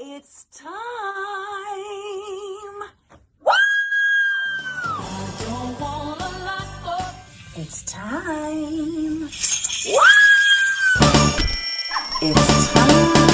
It's time. I don't want a lot, but it's time. It's time.